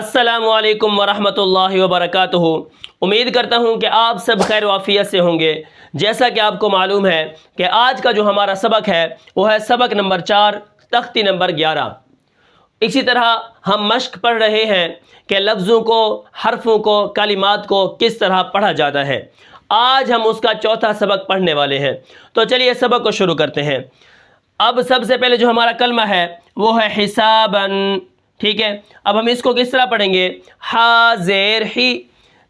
السلام علیکم ورحمۃ اللہ وبرکاتہ۔ امید کرتا ہوں کہ آپ سب خیر و عافیت سے ہوں گے۔ جیسا کہ آپ کو معلوم ہے کہ آج کا جو ہمارا سبق ہے وہ ہے سبق نمبر 4 تختی نمبر 11۔ اسی طرح ہم مشق پڑھ رہے ہیں کہ لفظوں کو، حرفوں کو، کلمات کو کس طرح پڑھا جاتا ہے۔ آج ہم اس کا چوتھا سبق پڑھنے والے ہیں، تو چلیے سبق کو شروع کرتے ہیں۔ اب سب سے پہلے جو ہمارا کلمہ ہے وہ ہے حساباً، ٹھیک ہے۔ اب ہم اس کو کس طرح پڑھیں گے؟ ہا زیر ہی،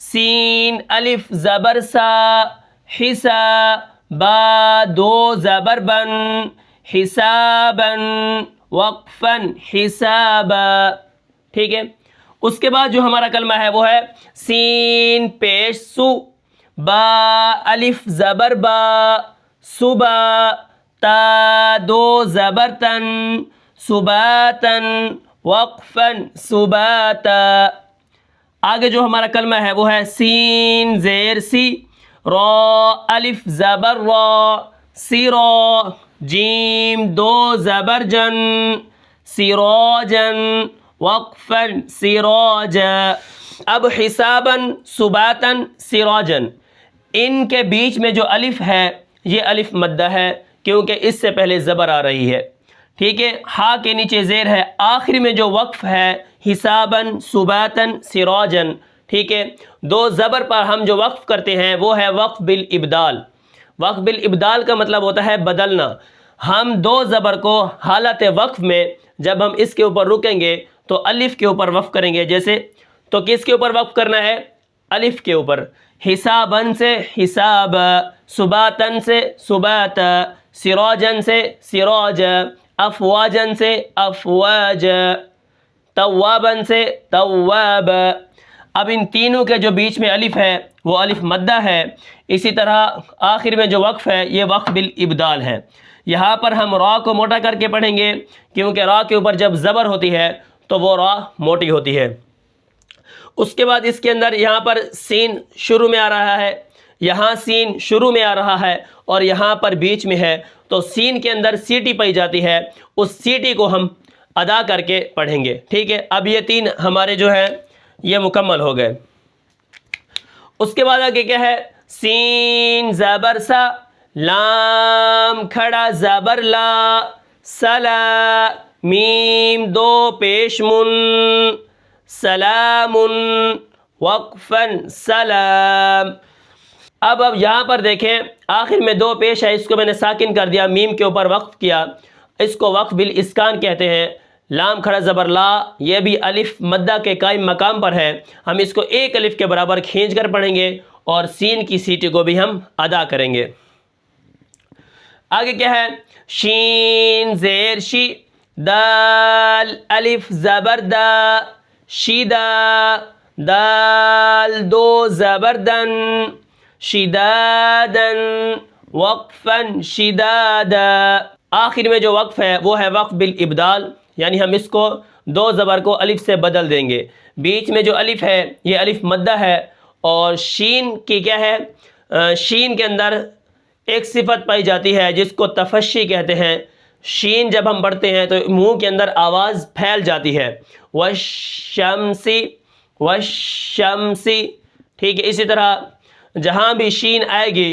سین الف زبر سا، حسا، با دو زبر بن، حساباً، وقفاً، حسابا، ٹھیک ہے۔ اس کے بعد جو ہمارا کلمہ ہے وہ ہے سین پیش سو، با الف زبر با، صبا، تا دو زبر تن، صباتن، وقفاً، صباتا۔ آگے جو ہمارا کلمہ ہے وہ ہے سین زیر سی، را الف زبر را، سرا، جیم دو زبر جن، سراجن، وقفاً، سراجا۔ اب حساباً، صباتاً، سراجن، ان کے بیچ میں جو الف ہے یہ الف مدہ ہے کیونکہ اس سے پہلے زبر آ رہی ہے، ٹھیک ہے۔ ہا کے نیچے زیر ہے، آخر میں جو وقف ہے حساباً، صباتاً، سراجن، ٹھیک ہے۔ دو زبر پر ہم جو وقف کرتے ہیں وہ ہے وقف بالابدال۔ وقف بالابدال کا مطلب ہوتا ہے بدلنا۔ ہم دو زبر کو حالت وقف میں جب ہم اس کے اوپر رکیں گے تو الف کے اوپر وقف کریں گے، جیسے تو کس کے اوپر وقف کرنا ہے؟ الف کے اوپر۔ حساباً سے حساب، صباتاً سے صبات، سراجن سے سراج، افواجن سے افواج، توابن سے تواب۔ اب ان تینوں کے جو بیچ میں الف ہے وہ الف مدہ ہے۔ اسی طرح آخر میں جو وقف ہے یہ وقف بالابدال ہے۔ یہاں پر ہم را کو موٹا کر کے پڑھیں گے کیونکہ را کے اوپر جب زبر ہوتی ہے تو وہ را موٹی ہوتی ہے۔ اس کے بعد اس کے اندر یہاں پر سین شروع میں آ رہا ہے، یہاں سین شروع میں آ رہا ہے اور یہاں پر بیچ میں ہے، تو سین کے اندر سیٹی پائی جاتی ہے، اس سیٹی کو ہم ادا کر کے پڑھیں گے، ٹھیک ہے۔ اب یہ تین ہمارے جو ہیں یہ مکمل ہو گئے۔ اس کے بعد آگے کیا ہے؟ سین زبر سا، لام کھڑا زبر لا، سلا، میم دو پیش من، سلام، وقفاً، سلام۔ اب یہاں پر دیکھیں آخر میں دو پیش ہے، اس کو میں نے ساکن کر دیا، میم کے اوپر وقف کیا، اس کو وقف بالاسکان کہتے ہیں۔ لام کھڑا زبر لا، یہ بھی الف مدہ کے قائم مقام پر ہے، ہم اس کو ایک الف کے برابر کھینچ کر پڑھیں گے اور سین کی سیٹی کو بھی ہم ادا کریں گے۔ آگے کیا ہے؟ شین زیر شی، دال الف زبر دا، شیدا، دال دو زبر دن، شدادن، وقفاً، شدادا۔ آخر میں جو وقف ہے وہ ہے وقف بالابدال، یعنی ہم اس کو دو زبر کو الف سے بدل دیں گے۔ بیچ میں جو الف ہے یہ الف مدہ ہے اور شین کی کیا ہے؟ شین کے اندر ایک صفت پائی جاتی ہے جس کو تفشی کہتے ہیں۔ شین جب ہم پڑھتے ہیں تو منہ کے اندر آواز پھیل جاتی ہے، والشمسی، والشمسی، ٹھیک ہے۔ اسی طرح جہاں بھی شین آئے گی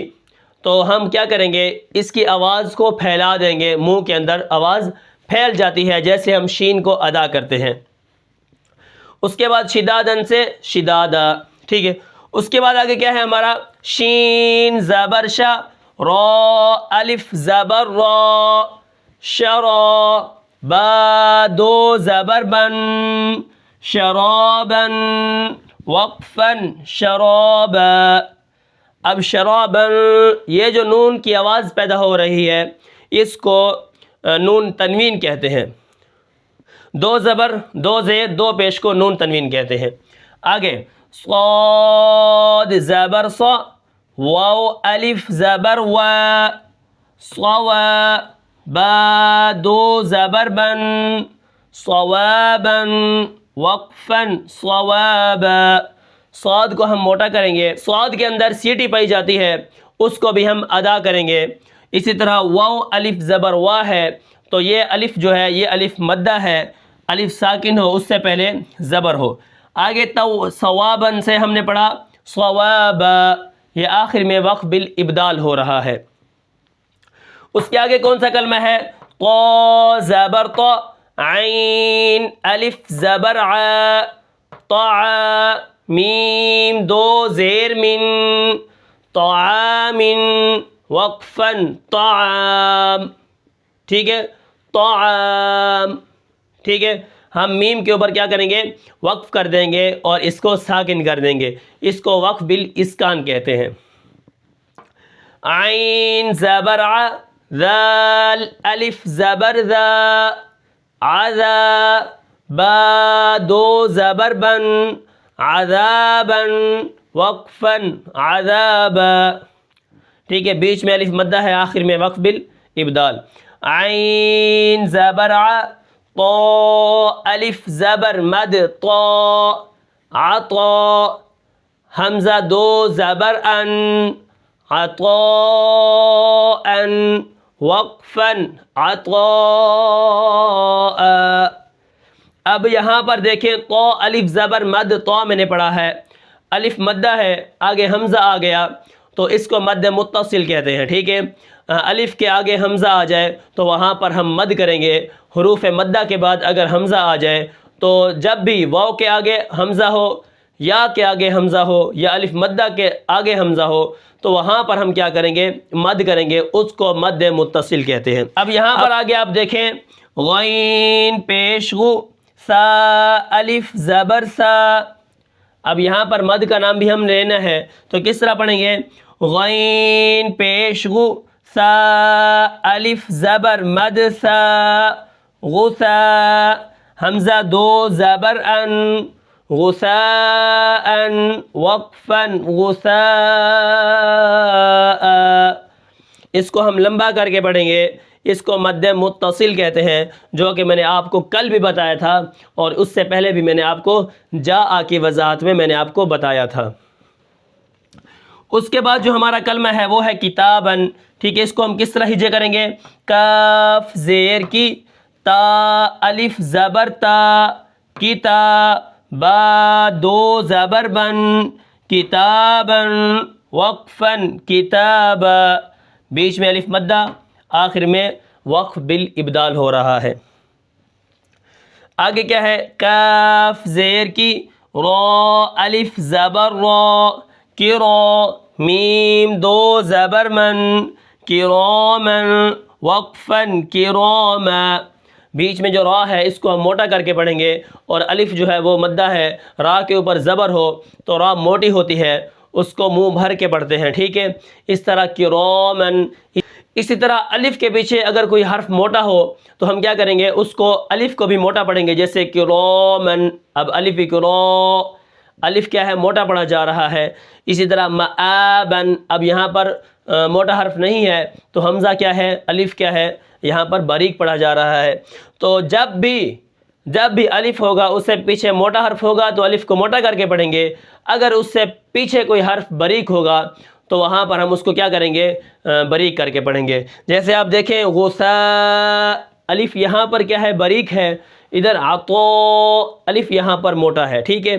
تو ہم کیا کریں گے؟ اس کی آواز کو پھیلا دیں گے، منہ کے اندر آواز پھیل جاتی ہے جیسے ہم شین کو ادا کرتے ہیں۔ اس کے بعد شدادن سے شدادا، ٹھیک ہے۔ اس کے بعد آگے کیا ہے ہمارا؟ شین زبر شا، را الف زبر را، شرا، با دو زبر بن، شرابن، وقفاً، شرابا۔ اب شرابن، یہ جو نون کی آواز پیدا ہو رہی ہے اس کو نون تنوین کہتے ہیں۔ دو زبر، دو زیر، دو پیش کو نون تنوین کہتے ہیں۔ آگے صاد زبر صا، واو الف زبر وا، صوا، با دو زبر بن، صوابن، وقفاً، صوابا۔ صاد کو ہم موٹا کریں گے، صاد کے اندر سیٹی پائی جاتی ہے، اس کو بھی ہم ادا کریں گے۔ اسی طرح واو الف زبر وا ہے تو یہ الف جو ہے یہ الف مدہ ہے، الف ساکن ہو اس سے پہلے زبر ہو۔ آگے تو ثوابن سے ہم نے پڑھا صواب، یہ آخر میں وقف بالابدال ہو رہا ہے۔ اس کے آگے کون سا کلمہ ہے؟ طا زبر طا، عین الف زبر ع، طع میم دو زیر من، طعام وقفا طعام، ٹھیک ہے، طعام، ٹھیک ہے۔ ہم میم کے اوپر کیا کریں گے؟ وقف کر دیں گے اور اس کو ساکن کر دیں گے، اس کو وقف بالاسکان کہتے ہیں۔ عین زبر ع، ذال الف زبر ذا، عذا با دو زبر بن، عذابا وقفا عذابا، ٹھیک ہے، بیچ میں الف مدہ ہے، آخر میں وقف بالابدال۔ عین زبر ع، طا الف زبر مد طا، عطا حمزہ دو زبر ان، عطاء وقفا عطاء۔ اب یہاں پر دیکھیں طا الف زبر مد طا میں نے پڑھا ہے، الف مدہ ہے، آگے حمزہ آ گیا تو اس کو مد متصل کہتے ہیں، ٹھیک ہے۔ الف کے آگے حمزہ آ جائے تو وہاں پر ہم مد کریں گے۔ حروف مدہ کے بعد اگر حمزہ آ جائے تو جب بھی واو کے آگے حمزہ ہو، یا کے آگے حمزہ ہو، یا الف مدہ کے آگے حمزہ ہو تو وہاں پر ہم کیا کریں گے؟ مد کریں گے، اس کو مد متصل کہتے ہیں۔ اب یہاں پر آگے آپ دیکھیں غین پیش غو، سا الف زبر سا، اب یہاں پر مد کا نام بھی ہم لینا ہے تو کس طرح پڑھیں گے؟ غین پیش غو، سا الف زبر مد سا، غسا حمزہ دو زبر ان، غساء وقفا غساء، اس کو ہم لمبا کر کے پڑھیں گے، اس کو مد متصل کہتے ہیں، جو کہ میں نے آپ کو کل بھی بتایا تھا اور اس سے پہلے بھی میں نے آپ کو جاء کی وضاحت میں نے آپ کو بتایا تھا۔ اس کے بعد جو ہمارا کلمہ ہے وہ ہے کتابن، ٹھیک ہے، اس کو ہم کس طرح ہجے کریں گے؟ کاف زیر کی، تا الف زبر تا، کتا با دو زبر بن، کتابن وقفا کتابا، بیچ میں الف مدہ، آخر میں وقف بالابدال ہو رہا ہے۔ آگے کیا ہے؟ کاف زیر کی، را الف زبر را، کرا میم دو زبر من، کرامن وقفا کراما، بیچ میں جو را ہے اس کو ہم موٹا کر کے پڑھیں گے، اور الف جو ہے وہ مدہ ہے، را کے اوپر زبر ہو تو را موٹی ہوتی ہے، اس کو منہ بھر کے پڑھتے ہیں، ٹھیک ہے، اس طرح کرامن۔ اسی طرح الف کے پیچھے اگر کوئی حرف موٹا ہو تو ہم کیا کریں گے؟ اس کو الف کو بھی موٹا پڑھیں گے، جیسے کرامن، اب الف کرا، الف کیا ہے؟ موٹا پڑھا جا رہا ہے۔ اسی طرح مآبن، اب یہاں پر موٹا حرف نہیں ہے تو حمزہ کیا ہے؟ الف کیا ہے؟ یہاں پر باریک پڑھا جا رہا ہے۔ تو جب بھی الف ہوگا اس سے پیچھے موٹا حرف ہوگا تو الف کو موٹا کر کے پڑھیں گے، اگر اس سے پیچھے کوئی حرف باریک ہوگا تو وہاں پر ہم اس کو کیا کریں گے؟ باریک کر کے پڑھیں گے۔ جیسے آپ دیکھیں غصا، الف یہاں پر کیا ہے؟ باریک ہے، ادھر عطا الف یہاں پر موٹا ہے، ٹھیک ہے۔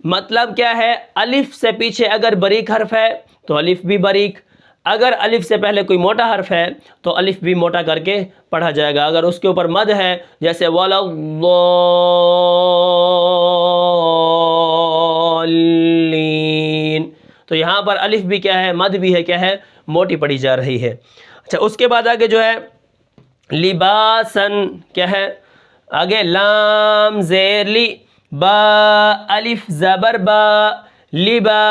مطلب کیا ہے؟ الف سے پیچھے اگر باریک حرف ہے تو الف بھی باریک، اگر الف سے پہلے کوئی موٹا حرف ہے تو الف بھی موٹا کر کے پڑھا جائے گا۔ اگر اس کے اوپر مد ہے جیسے وَلَا الضَّالِّينَ تو یہاں پر الف بھی کیا ہے؟ مد بھی ہے، کیا ہے؟ موٹی پڑھی جا رہی ہے۔ اچھا، اس کے بعد آگے جو ہے لباسن، کیا ہے؟ آگے لام زیر لی، با الف زبر با، لبا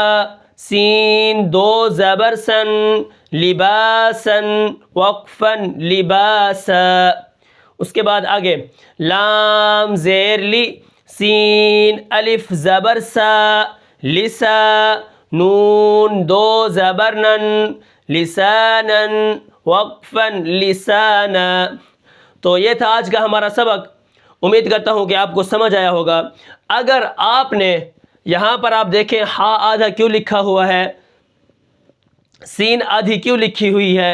سین دو زبر سن، لباسن وقفا لباسا۔ اس کے بعد آگے لام زیر لی، سین الف زبر سا، لسا نون دو زبر نن، لسانن وقفا لسانا۔ تو یہ تھا آج کا ہمارا سبق، امید کرتا ہوں کہ آپ کو سمجھ آیا ہوگا۔ اگر آپ نے یہاں پر آپ دیکھیں ہا آدھا کیوں لکھا ہوا ہے، سین آدھی کیوں لکھی ہوئی ہے،